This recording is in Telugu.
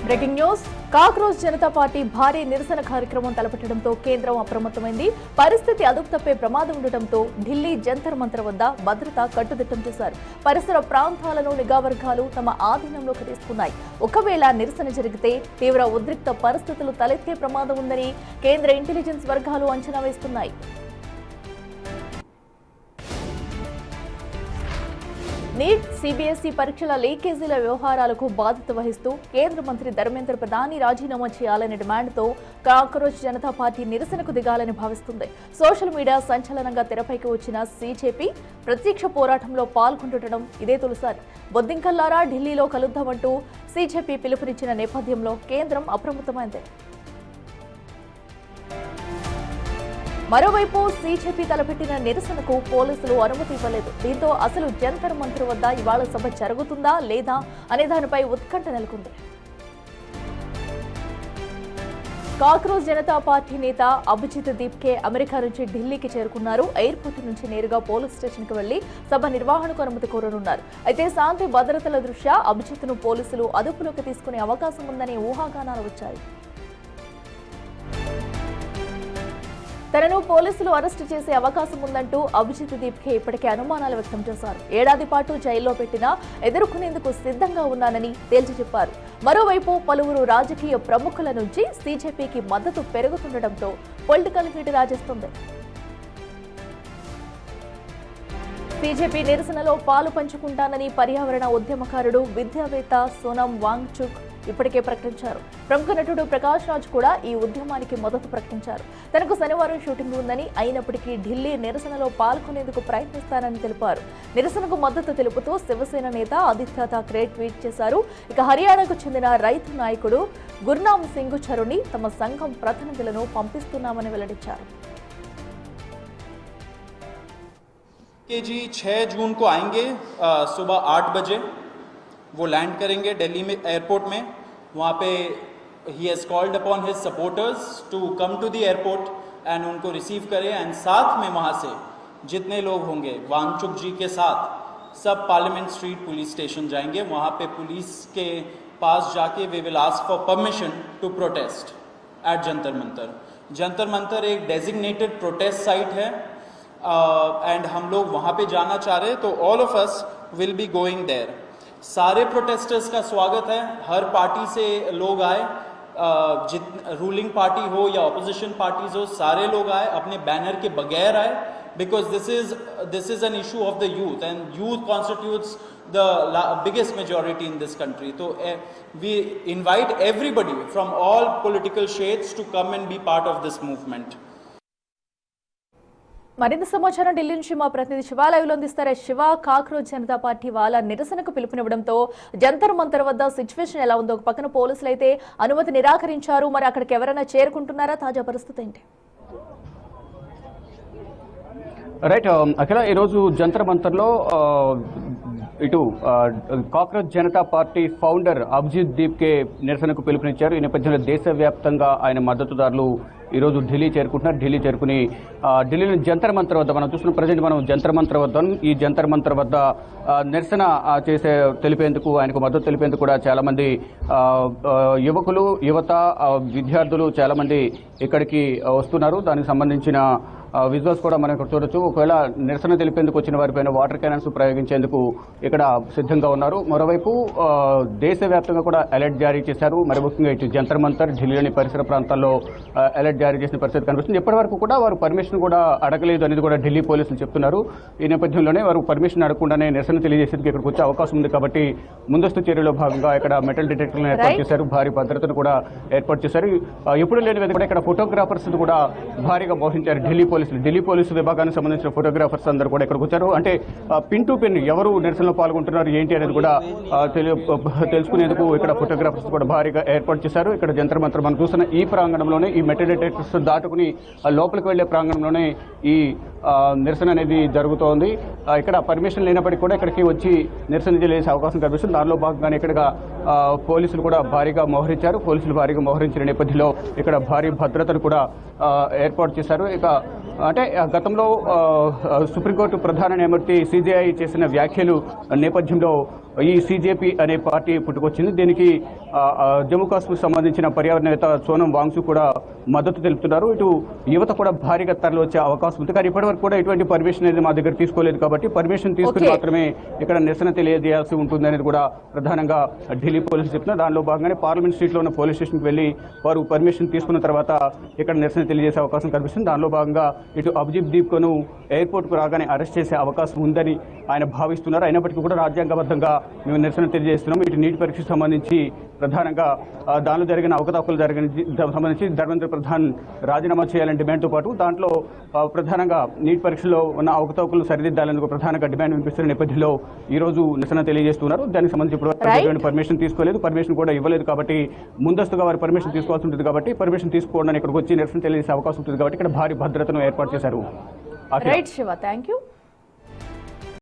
Breaking news cockroach Janata party భారీ నిరసన కార్యక్రమం తలపెట్టడంతో కేంద్రం అప్రమత్తమైంది. పరిస్థితి అదుపు తప్పే ప్రమాదం ఉండటంతో ఢిల్లీ జంతర్ మంతర్ వద్ద భద్రత కట్టుదిట్టం చేశారు. పరిసర ప్రాంతాలను నిఘా వర్గాలు తమ ఆధీనంలోకి తీసుకున్నాయి. ఒకవేళ నిరసన జరిగితే తీవ్ర ఉద్రిక్త పరిస్థితులు తలెత్తే ప్రమాదం ఉందని కేంద్ర ఇంటెలిజెన్స్ వర్గాలు అంచనా వేస్తున్నాయి. నీట్, సిబిఎస్ఈ పరీక్షల లీకేజీల వ్యవహారాలకు బాధ్యత వహిస్తూ కేంద్ర మంత్రి ధర్మేంద్ర ప్రధాని రాజీనామా చేయాలనే డిమాండ్తో కాక్రోచ్ జనతా పార్టీ నిరసనకు దిగాలని భావిస్తుంది. సోషల్ మీడియా సంచలనంగా తెరపైకి వచ్చిన సీజేపీ ప్రత్యక్ష పోరాటంలో పాల్గొంటుండడం ఇదే తొలిసారి. బొద్దింకల్లారా ఢిల్లీలో కలుద్దామంటూ సీజేపీ పిలుపునిచ్చిన నేపథ్యంలో కేంద్రం అప్రమత్తమైంది. మరోవైపు సీజేపీ తలపెట్టిన నిరసనకు పోలీసులు అనుమతి ఇవ్వలేదు. దీంతో అసలు జంతర్ మంతర్ వద్ద ఇవాళ సభ జరుగుతుందా లేదా అనే దానిపై ఉత్కంఠ నెలకొంది. కాక్రోచ్ జనతా పార్టీ నేత అభిజిత్ దీప్కే అమెరికా నుంచి ఢిల్లీకి చేరుకున్నారు. ఎయిర్పోర్ట్ నుంచి నేరుగా పోలీస్ స్టేషన్కి వెళ్లి సభ నిర్వహణకు అనుమతి కోరనున్నారు. అయితే శాంతి భద్రతల దృష్ట్యా అభిజిత్ను పోలీసులు అదుపులోకి తీసుకునే అవకాశం ఉందనే ఊహాగానాలు వచ్చాయి. తనను పోలీసులు అరెస్టు చేసే అవకాశం ఉందంటూ అభిజిత్ దీప్కే ఇప్పటికే అనుమానాలు వ్యక్తం చేశారు. ఏడాది పాటు జైల్లో పెట్టినా ఎదుర్కొనేందుకు సిద్ధంగా ఉన్నానని తేల్చి చెప్పారు. మరోవైపు పలువురు రాజకీయ ప్రముఖుల నుంచి సీజేపీకి మద్దతు పెరుగుతుండటంతో పొలిటికల్ హీట్ రాజేస్తుంది. సీజేపీ నిరసనలో పాలు పంచుకుంటానని పర్యావరణ ఉద్యమకారుడు విద్యావేత్త సోనం వాంగ్చుక్ ఇప్పటికే ప్రకటించారు. ప్రముఖ నటుడు ప్రకాష్ రాజ్ కూడా ఈ ఉద్యమానికి మద్దతు ప్రకటించారు. తనకు శనివారం షూటింగ్ ఉందని, అయినప్పటికీ ఢిల్లీ నిరసనలో పాల్గొనేందుకు ప్రయత్నిస్తానని తెలిపారు. నిరసనకు మద్దతు తెలుపుతూ శివసేన నేత ఆదిత్య ఠాక్రే ట్వీట్ చేశారు. ఇక హర్యానాకు చెందిన రైతు నాయకుడు గుర్నామ్ సింగ్ చరుని తమ సంఘం ప్రతినిధులను పంపిస్తున్నామని వెల్లడించారు. जी 6 जून को आएंगे सुबह 8 बजे वो लैंड करेंगे दिल्ली में एयरपोर्ट में. वहाँ पे ही has called upon his supporters to come to the airport and उनको रिसीव करें. एंड साथ में वहाँ से जितने लोग होंगे वांगचुक जी के साथ सब पार्लियामेंट स्ट्रीट पुलिस स्टेशन जाएंगे. वहाँ पे पुलिस के पास जाके we will ask for permission to protest at Jantar Mantar. Jantar Mantar एक डेजिग्नेटेड प्रोटेस्ट साइट है एंड हम लोग वहाँ पे जाना चाह रहे हैं, तो all of us will be going there. सारे प्रोटेस्टर्स का स्वागत है. हर पार्टी से लोग आए, रूलिंग पार्टी हो या ऑपोजिशन पार्टीज हो, सारे लोग आए, अपने बैनर के बगैर आए, because this is an issue of the youth and youth constitutes the biggest majority in this country. So we invite everybody from all political shades to come and be part of this movement. మరింత సమాచారం ఢిల్లీ నుంచి మా ప్రతినిధి శివ లైవ్ లో అందిస్తారు. శివ, కాక్రోచ్ జనతా పార్టీ వాళ్ళ నిరసనకు పిలుపునివ్వడంతో జంతర్ మంతర్ వద్ద సిచ్యువేషన్ ఎలా ఉందో? ఒక పక్కన పోలీసులు అయితే అనుమతి నిరాకరించారు. మరి అక్కడికి ఎవరైనా చేరుకుంటున్నారా? తాజా పరిస్థితి ఏంటి? రైట్ అఖిల, ఈరోజు జంతర్ మంతర్లో ఇటు cockroach Janata party founder Abhijit Dipke నిరసనకు పిలుపునిచ్చారు. ఈ నేపథ్యంలో దేశవ్యాప్తంగా ఆయన మద్దతుదారులు ఈరోజు ఢిల్లీ చేరుకుంటున్నారు. ఢిల్లీ చేరుకుని ఢిల్లీలో జంతర్ మంతర్ వద్ద మనం చూస్తున్న ప్రజెంట్ మనం జంతర్ మంతర్ వద్ద ఈ జంతర్ మంతర్ వద్ద నిరసన తెలిపేందుకు, ఆయనకు మద్దతు తెలిపేందుకు కూడా చాలామంది యువకులు, యువత, విద్యార్థులు చాలామంది ఇక్కడికి వస్తున్నారు. దానికి సంబంధించిన విజువల్స్ కూడా మనం ఇక్కడ చూడొచ్చు. ఒకవేళ నిరసన తెలిపేందుకు వచ్చిన వారిపైన వాటర్ క్యానన్స్ ప్రయోగించేందుకు ఇక్కడ సిద్ధంగా ఉన్నారు. మరోవైపు దేశవ్యాప్తంగా కూడా అలర్ట్ జారీ చేశారు. మరి ముఖ్యంగా ఇటు జంతర్ మంతర్, ఢిల్లీలోని పరిసర ప్రాంతాల్లో అలర్ట్ జారీ చేసిన పరిస్థితి కనిపిస్తుంది. ఇప్పటి వరకు కూడా వారు పర్మిషన్ కూడా అడగలేదు అనేది కూడా ఢిల్లీ పోలీసులు చెప్తున్నారు. ఈ నేపథ్యంలోనే వారు పర్మిషన్ అడగకుండానే నిరసన తెలియజేసేందుకు ఇక్కడికి వచ్చే అవకాశం ఉంది. కాబట్టి ముందస్తు చర్యలో భాగంగా ఇక్కడ మెటల్ డిటెక్టర్లను ఏర్పాటు చేశారు. భారీ భద్రతను కూడా ఏర్పాటు చేశారు. ఎప్పుడు లేని విధంగా ఇక్కడ ఫోటోగ్రాఫర్స్ కూడా భారీగా మోహించారు ఢిల్లీ పోలీసు విభాగానికి సంబంధించిన ఫోటోగ్రాఫర్స్ అందరూ కూడా ఇక్కడికి వచ్చారు. అంటే పిన్ టు పిన్ ఎవరు నిరసనలో పాల్గొంటున్నారు ఏంటి అనేది కూడా తెలుసుకునేందుకు ఇక్కడ ఫోటోగ్రాఫర్స్ కూడా భారీగా ఏర్పాటు చేశారు. ఇక్కడ జంతర్ మంతర్ మనం చూస్తున్న ఈ ప్రాంగణంలోనే, ఈ మెటల్ డిటెక్టర్స్ దాటుకుని లోపలికి వెళ్లే ప్రాంగణంలోనే ఈ నిరసన అనేది జరుగుతోంది. ఇక్కడ పర్మిషన్ లేనప్పటికీ కూడా ఇక్కడికి వచ్చి నిరసన చేసే అవకాశం కనిపిస్తుంది. దానిలో భాగంగానే ఇక్కడ పోలీసులు కూడా భారీగా మోహరించారు. పోలీసులు భారీగా మోహరించిన నేపథ్యంలో ఇక్కడ భారీ భద్రతను కూడా ఏర్పాటు చేశారు. ఇక అంటే గతంలో సుప్రీంకోర్టు ప్రధాన న్యాయమూర్తి సిజేఐ చేసిన వ్యాఖ్యలు నేపథ్యంలో ఈ సిజేపీ అనే పార్టీ పుట్టుకొచ్చింది. దీనికి జమ్మూ కాశ్మీర్ సంబంధించిన పర్యావరణ సోనం వాంగ్చు కూడా మద్దతు తెలుపుతున్నారు. ఇటు యువత కూడా భారీగా తరలి వచ్చే అవకాశం ఉంది. కానీ ఇప్పటివరకు కూడా ఎటువంటి పర్మిషన్ అనేది మా దగ్గర తీసుకోలేదు కాబట్టి పర్మిషన్ తీసుకుని మాత్రమే ఇక్కడ నిరసన తెలియజేయాల్సి ఉంటుంది అనేది కూడా ప్రధానంగా ఢిల్లీ పోలీసులు చెప్తున్నారు. దానిలో భాగంగానే పార్లమెంట్ స్ట్రీట్లో ఉన్న పోలీస్ స్టేషన్కి వెళ్లి వారు పర్మిషన్ తీసుకున్న తర్వాత ఇక్కడ నిరసన తెలియజేసే అవకాశం కనిపిస్తుంది. దానిలో భాగంగా ఇటు అభిజిత్ దీప్ను ఎయిర్పోర్ట్కు రాగానే అరెస్ట్ చేసే అవకాశం ఉందని ఆయన భావిస్తున్నారు. అయినప్పటికీ కూడా రాజ్యాంగబద్ధంగా మేము నిరసన తెలియజేస్తున్నాం. ఇటు నీటి పరీక్షకు సంబంధించి ప్రధానంగా దానిలో జరిగిన అవకతవకలు సంబంధించి ధర్మేంద్ర ప్రధాన్ రాజీనామా చేయాలని డిమాండ్తో పాటు దాంట్లో ప్రధానంగా నీటి పరీక్షలో ఉన్న అవకతవకలు సరిదిద్దాలని ప్రధానంగా డిమాండ్ వినిపిస్తున్న నేపథ్యంలో ఈ రోజు నిరసన తెలియజేస్తున్నారు. దానికి సంబంధించి ఇప్పుడు పర్మిషన్ తీసుకోలేదు, పర్మిషన్ కూడా ఇవ్వలేదు కాబట్టి ముందస్తుగా వారు పర్మిషన్ తీసుకోవాల్సి ఉంటుంది కాబట్టి పర్మిషన్ తీసుకోవడానికి ఇక్కడికి వచ్చి నిరసన తెలియజేసే అవకాశం ఉంటుంది కాబట్టి ఇక్కడ భారీ భద్రతను ఏర్పాటు చేశారు. Right Shiva, thank you.